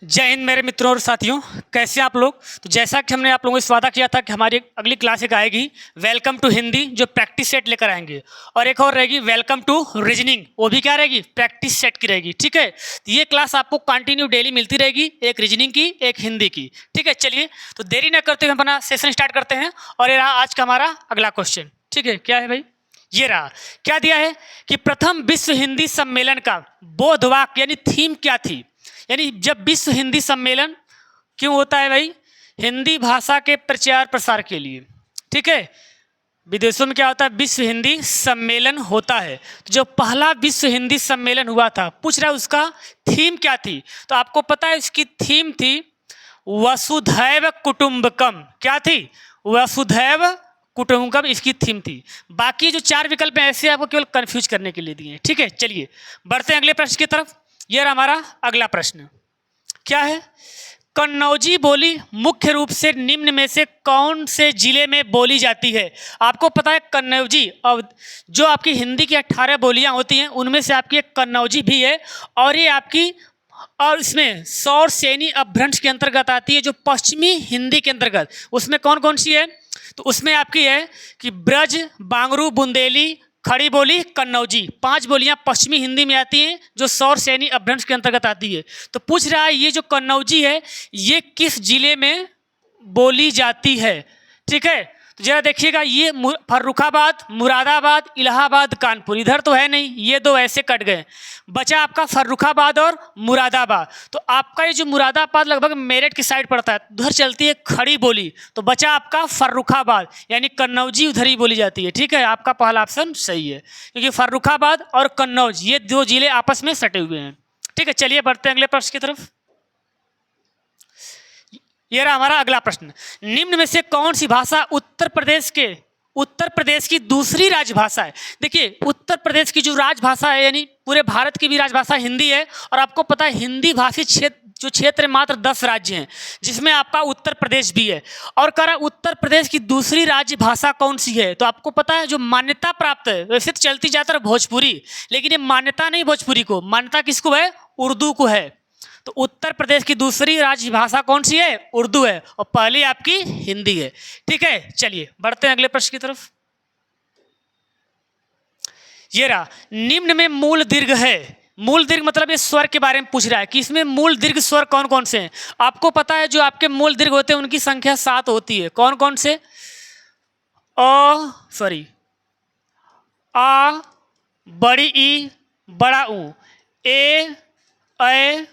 जय हिंद मेरे मित्रों और साथियों, कैसे आप लोग। तो जैसा कि हमने आप लोगों से वादा किया था कि हमारी अगली क्लास एक आएगी वेलकम टू हिंदी, जो प्रैक्टिस सेट लेकर आएंगे, और एक और रहेगी वेलकम टू रीजनिंग, वो भी क्या रहेगी, प्रैक्टिस सेट की रहेगी। ठीक है, तो ये क्लास आपको कंटिन्यू डेली मिलती रहेगी, एक रीजनिंग की एक हिंदी की। ठीक है, चलिए तो देरी न करते हुए हम अपना सेशन स्टार्ट करते हैं। और ये रहा आज का हमारा अगला क्वेश्चन। ठीक है, क्या है भाई, ये रहा। क्या दिया है कि प्रथम विश्व हिंदी सम्मेलन का बोध वाक्य यानी थीम क्या थी। यानी जब विश्व हिंदी सम्मेलन क्यों होता है भाई, हिंदी भाषा के प्रचार प्रसार के लिए। ठीक है, विदेशों में क्या होता है, विश्व हिंदी सम्मेलन होता है। तो जो पहला विश्व हिंदी सम्मेलन हुआ था, पूछ रहा है उसका थीम क्या थी। तो आपको पता है इसकी थीम थी वसुधैव कुटुंबकम। क्या थी, वसुधैव कुटुंबकम इसकी थीम थी। बाकी जो चार विकल्प हैं ऐसे आपको केवल कंफ्यूज करने के लिए दिए हैं। ठीक है, चलिए बढ़ते हैं अगले प्रश्न की तरफ। यह रहा हमारा अगला प्रश्न। क्या है, कन्नौजी बोली मुख्य रूप से निम्न में से कौन से जिले में बोली जाती है। आपको पता है कन्नौजी, और जो आपकी हिंदी की 18 बोलियां होती हैं उनमें से आपकी एक कन्नौजी भी है, और ये आपकी और इसमें सौर सैनी अपभ्रंश के अंतर्गत आती है, जो पश्चिमी हिंदी के अंतर्गत। उसमें कौन कौन सी है, तो उसमें आपकी है कि ब्रज, बांगरू, बुंदेली, खड़ी बोली, कन्नौजी, 5 बोलियां पश्चिमी हिंदी में आती हैं, जो सौर सैनी अपभ्रंश के अंतर्गत आती है। तो पूछ रहा है ये जो कन्नौजी है ये किस जिले में बोली जाती है। ठीक है, तो जरा देखिएगा, ये फर्रुखाबाद, मुरादाबाद, इलाहाबाद, कानपुर, इधर तो है नहीं, ये दो ऐसे कट गए। बचा आपका फर्रुखाबाद और मुरादाबाद। तो आपका ये जो मुरादाबाद लगभग मेरठ की साइड पड़ता है, उधर चलती है खड़ी बोली। तो बचा आपका फर्रुखाबाद, यानी कन्नौजी उधर ही बोली जाती है। ठीक है, आपका पहला ऑप्शन सही है, क्योंकि फर्रुखाबाद और कन्नौज ये दो जिले आपस में सटे हुए हैं। ठीक है, चलिए बढ़ते हैं अगले प्रश्न की तरफ। यह रहा हमारा अगला प्रश्न। निम्न में से कौन सी भाषा उत्तर प्रदेश की दूसरी राजभाषा है। देखिए, उत्तर प्रदेश की जो राजभाषा है, यानी पूरे भारत की भी राजभाषा हिंदी है, और आपको पता है हिंदी भाषी क्षेत्र मात्र 10 राज्य हैं, जिसमें आपका उत्तर प्रदेश भी है। और कह रहा उत्तर प्रदेश की दूसरी राज्य भाषा कौन सी है, तो आपको पता है जो मान्यता प्राप्त है, वैसे तो चलती जाता है भोजपुरी, लेकिन ये मान्यता नहीं भोजपुरी को, मान्यता किसको है, उर्दू को है। तो उत्तर प्रदेश की दूसरी राजभाषा कौन सी है, उर्दू है, और पहली आपकी हिंदी है। ठीक है, चलिए बढ़ते हैं अगले प्रश्न की तरफ। ये रहा, निम्न में मूल दीर्घ है। मूल दीर्घ मतलब ये स्वर के बारे में पूछ रहा है कि इसमें मूल दीर्घ स्वर कौन कौन से हैं। आपको पता है जो आपके मूल दीर्घ होते हैं उनकी संख्या 7 होती है। कौन कौन से, आ, बड़ी ई, बड़ा ऊ, ए,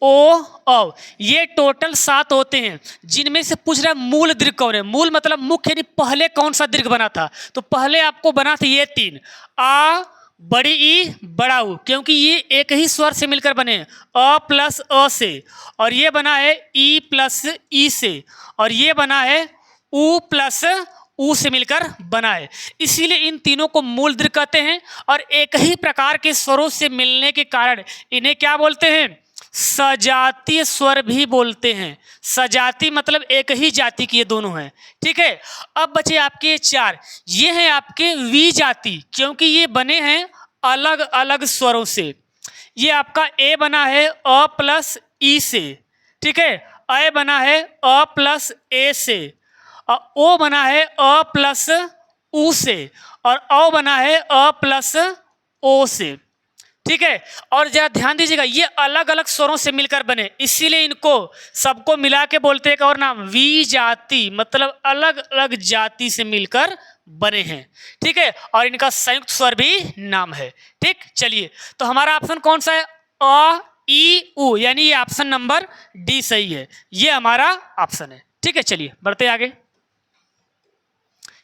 ओ, औ, ये टोटल 7 होते हैं, जिनमें से पूछ रहा है मूल दीर्घ कौन है। मूल मतलब मुख्य, यानी पहले कौन सा दीर्घ बना था। तो पहले आपको बना था ये 3, आ, बड़ी ई, बड़ा ऊ, क्योंकि ये एक ही स्वर से मिलकर बने, अ प्लस अ से, और ये बना है ई प्लस ई से, और ये बना है ऊ प्लस ऊ से मिलकर बना है। इसीलिए इन तीनों को मूल दीर्घ कहते हैं, और एक ही प्रकार के स्वरों से मिलने के कारण इन्हें क्या बोलते हैं, सजातीय स्वर भी बोलते हैं। सजाती मतलब एक ही जाति की ये दोनों हैं। ठीक है, अब बचे आपके 4, ये हैं आपके विजाति, क्योंकि ये बने हैं अलग अलग स्वरों से। ये आपका ए बना है अ प्लस ई से, ठीक है, अ बना है अ प्लस ए से, और ओ बना है अ प्लस ऊ से, और औ बना है अ प्लस ओ से। ठीक है, और जरा ध्यान दीजिएगा, ये अलग अलग स्वरों से मिलकर बने, इसीलिए इनको सबको मिला के बोलते हैं एक और नाम, विजाति, मतलब अलग अलग जाति से मिलकर बने हैं। ठीक है, और इनका संयुक्त स्वर भी नाम है। ठीक, चलिए तो हमारा ऑप्शन कौन सा है, अ ई उ, यानी ये ऑप्शन नंबर डी सही है, ये हमारा ऑप्शन है। ठीक है, चलिए बढ़ते आगे।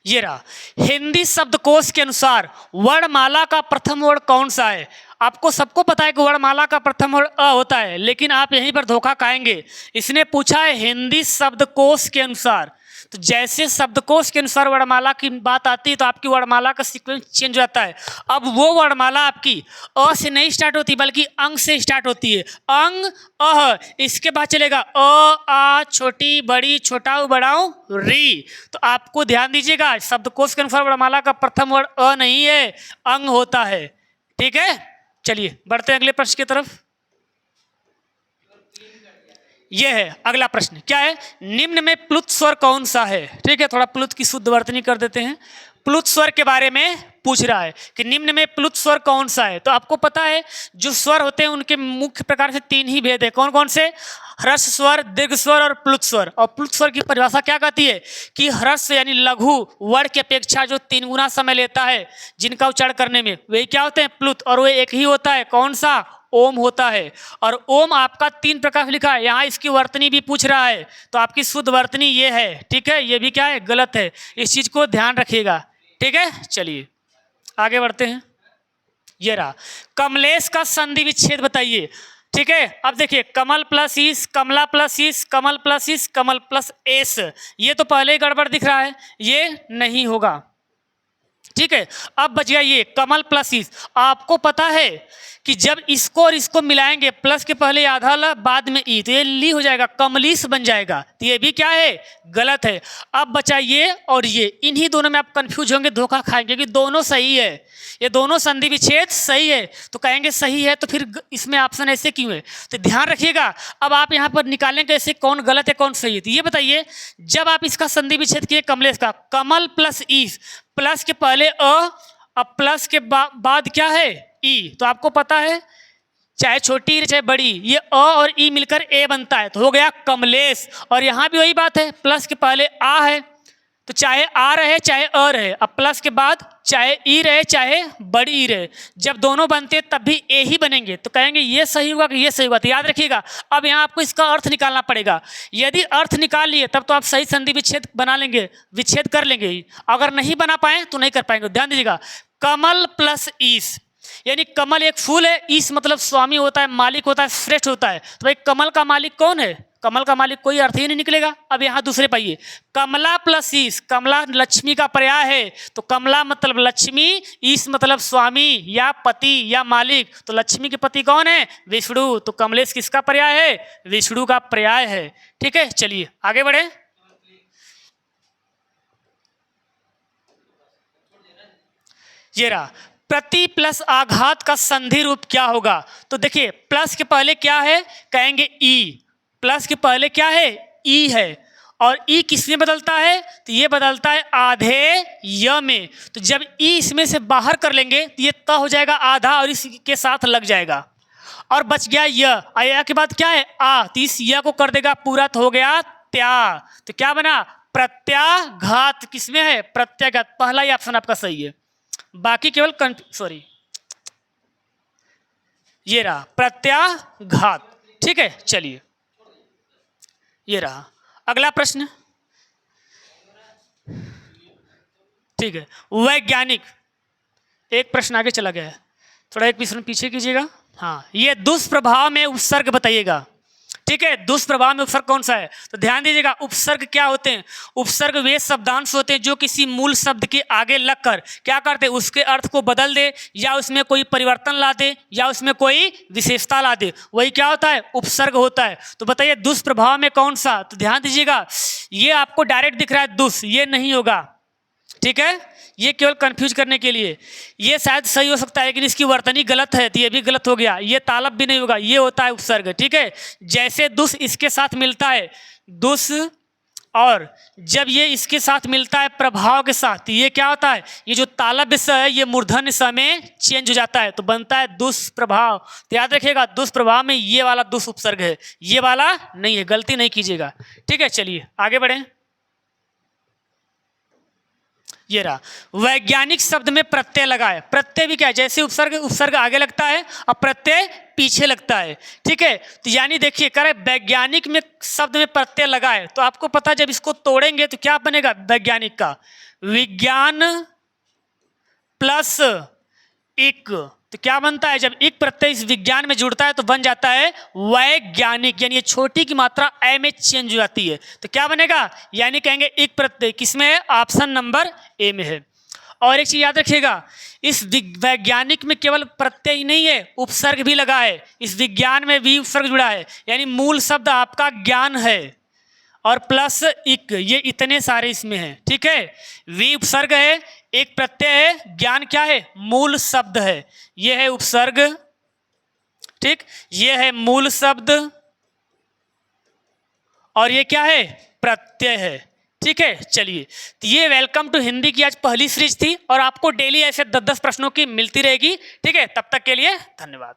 ये रहा, हिंदी शब्दकोश के अनुसार वर्णमाला का प्रथम वर्ण कौन सा है। आपको सबको पता है कि वर्णमाला का प्रथम वर्ण अ होता है, लेकिन आप यहीं पर धोखा खाएंगे। इसने पूछा है हिंदी शब्दकोश के अनुसार, तो जैसे शब्दकोश के अनुसार वर्णमाला की बात आती है तो आपकी वर्णमाला का सीक्वेंस चेंज हो जाता है। अब वो वर्णमाला आपकी अ से नहीं स्टार्ट होती, बल्कि अंग से स्टार्ट होती है। अंग, अह, इसके बाद चलेगा अ, आ, छोटी, बड़ी, छोटा, बड़ाऊ, री। तो आपको ध्यान दीजिएगा, शब्दकोश के अनुसार वर्णमाला का प्रथम वर्ण अ नहीं है, अंग होता है। ठीक है, चलिए बढ़ते हैं अगले प्रश्न की तरफ। ये है अगला प्रश्न, क्या है? निम्न में प्लुत स्वर कौन सा है? ठीक है, थोड़ा प्लुत की शुद्ध वर्तनी कर देते हैं। प्लुत स्वर के बारे में पूछ रहा है कि निम्न में प्लुत स्वर कौन सा है। तो आपको पता है जो स्वर होते हैं उनके मुख्य प्रकार से 3 ही भेद है। कौन कौन से? ह्रस्व स्वर, दीर्घ स्वर और प्लुत स्वर। और प्लुत स्वर की परिभाषा क्या कहती है कि ह्रस्व यानी लघु वर्ण की अपेक्षा जो 3 गुना समय लेता है जिनका उच्चारण करने में, वही क्या होते हैं? प्लुत। और वो एक ही होता है, कौन सा? ओम होता है। और ओम आपका 3 प्रकार से लिखा है, यहाँ इसकी वर्तनी भी पूछ रहा है तो आपकी शुद्ध वर्तनी ये है। ठीक है, ये भी क्या है? गलत है। इस चीज को ध्यान रखिएगा। ठीक है, चलिए आगे बढ़ते हैं। ये रहा, कमलेश का संधि विच्छेद बताइए। ठीक है, अब देखिए, कमल प्लस ईस, कमला प्लस ईस, कमल प्लस ईस, कमल प्लस एस, ये तो पहले ही गड़बड़ दिख रहा है, ये नहीं होगा। ठीक है, अब बच गया ये कमल प्लस ईस। आपको पता है कि जब इसको और इसको मिलाएंगे, प्लस के पहले आधा ला बाद में ई, तो ये ली हो जाएगा, कमलीस बन जाएगा। तो ये भी क्या है? गलत है। अब बचा ये और ये, इन्हीं दोनों में आप कंफ्यूज होंगे, धोखा खाएंगे कि दोनों सही है, ये दोनों संधि विच्छेद सही है। तो कहेंगे सही है तो फिर इसमें ऑप्शन ऐसे क्यों है? तो ध्यान रखिएगा। अब आप यहाँ पर निकालेंगे कैसे कौन गलत है कौन सही है। तो ये बताइए, जब आप इसका संधि विच्छेद किए कमलेश का, कमल प्लस ईस, प्लस के पहले अ, अब प्लस के बाद क्या है? ई। तो आपको पता है चाहे छोटी चाहे बड़ी, ये अ और ई मिलकर ए बनता है, तो हो गया कमलेश। और यहाँ भी वही बात है, प्लस के पहले आ है, तो चाहे आ रहे चाहे अ रहे, अब प्लस के बाद चाहे ई रहे चाहे बड़ी ई रहे, जब दोनों बनते तब भी ए ही बनेंगे। तो कहेंगे ये सही होगा कि ये सही होगा। तो याद रखिएगा, अब यहाँ आपको इसका अर्थ निकालना पड़ेगा। यदि अर्थ निकाल लिए तब तो आप सही संधि विच्छेद बना लेंगे, विच्छेद कर लेंगे ही। अगर नहीं बना पाए तो नहीं कर पाएंगे। ध्यान दीजिएगा, कमल प्लस ईस, यानी कमल एक फूल है, ईस मतलब स्वामी होता है, मालिक होता है, श्रेष्ठ होता है। तो भाई कमल का मालिक कौन है? कमल का मालिक कोई अर्थ ही नहीं निकलेगा। अब यहाँ दूसरे पाइए, कमला प्लस ईस, कमला लक्ष्मी का पर्याय है, तो कमला मतलब लक्ष्मी, ईस मतलब स्वामी या पति या मालिक। तो लक्ष्मी के पति कौन है? विष्णु। तो कमलेश किसका पर्याय है? विष्णु का पर्याय है। ठीक है, चलिए आगे बढ़े। ये रहा, प्रति प्लस आघात का संधि रूप क्या होगा? तो देखिए, प्लस के पहले क्या है? कहेंगे ई। प्लस के पहले क्या है? ई है। और ई किस में बदलता है? तो ये बदलता है आधे य में। तो जब ई इसमें से बाहर कर लेंगे तो ये त हो जाएगा आधा और इसके साथ लग जाएगा, और बच गया य। या के बाद क्या है? आ। तो इस य को कर देगा पूरा, तो हो गया त्या। तो क्या बना? प्रत्याघात। किसमें है? प्रत्याघात। पहला ही ऑप्शन आपका सही है, बाकी केवल सॉरी, ये रहा प्रत्याघात। ठीक है, चलिए ये रहा अगला प्रश्न। ठीक है, वैज्ञानिक, एक प्रश्न आगे चला गया है, थोड़ा एक प्रश्न पीछे कीजिएगा। हाँ, ये दुष्प्रभाव में उपसर्ग बताइएगा। ठीक है, दुष्प्रभाव में उपसर्ग कौन सा है? तो ध्यान दीजिएगा, उपसर्ग क्या होते हैं? उपसर्ग वे शब्दांश होते हैं जो किसी मूल शब्द के आगे लगकर क्या करते हैं? उसके अर्थ को बदल दे, या उसमें कोई परिवर्तन ला दे, या उसमें कोई विशेषता ला दे, वही क्या होता है? उपसर्ग होता है। तो बताइए दुष्प्रभाव में कौन सा? तो ध्यान दीजिएगा, ये आपको डायरेक्ट दिख रहा है दुष्, ये नहीं होगा। ठीक है, ये केवल कंफ्यूज करने के लिए, ये शायद सही हो सकता है लेकिन इसकी वर्तनी गलत है, तो ये भी गलत हो गया। ये तालब भी नहीं होगा, ये होता है उपसर्ग। ठीक है, जैसे दुस इसके साथ मिलता है दुस, और जब ये इसके साथ मिलता है प्रभाव के साथ, तो ये क्या होता है? ये जो तालब स है ये मूर्धन्य स में चेंज हो जाता है, तो बनता है दुष्प्रभाव। तो याद रखिएगा, दुष्प्रभाव में ये वाला दुष् उपसर्ग है, ये वाला नहीं है, गलती नहीं कीजिएगा। ठीक है, चलिए आगे बढ़ें। ये रहा, वैज्ञानिक शब्द में प्रत्यय लगाए। प्रत्यय भी क्या है? जैसे उपसर्ग, उपसर्ग आगे लगता है और प्रत्यय पीछे लगता है। ठीक है, तो यानी देखिए कह रहे वैज्ञानिक में शब्द में प्रत्यय लगाए, तो आपको पता है जब इसको तोड़ेंगे तो क्या बनेगा? वैज्ञानिक का विज्ञान प्लस इक, तो क्या बनता है? जब एक प्रत्यय इस विज्ञान में जुड़ता है तो बन जाता है वैज्ञानिक, यानी ये छोटी की मात्रा ए में चेंज हो जाती है, तो क्या बनेगा? यानी कहेंगे एक प्रत्यय किसमें है? ऑप्शन नंबर ए में है। और एक चीज याद रखिएगा, इस वैज्ञानिक में केवल प्रत्यय ही नहीं है, उपसर्ग भी लगा है। इस विज्ञान में भी उपसर्ग जुड़ा है, यानी मूल शब्द आपका ज्ञान है और प्लस इक, ये इतने सारे इसमें हैं। ठीक है, वी उपसर्ग है, एक प्रत्यय है, ज्ञान क्या है? मूल शब्द है, ये है उपसर्ग। ठीक, ये है मूल शब्द और ये क्या है, प्रत्यय है। ठीक है, चलिए, तो ये वेलकम टू हिंदी की आज पहली सीरीज थी और आपको डेली ऐसे 10-10 प्रश्नों की मिलती रहेगी। ठीक है, तब तक के लिए धन्यवाद।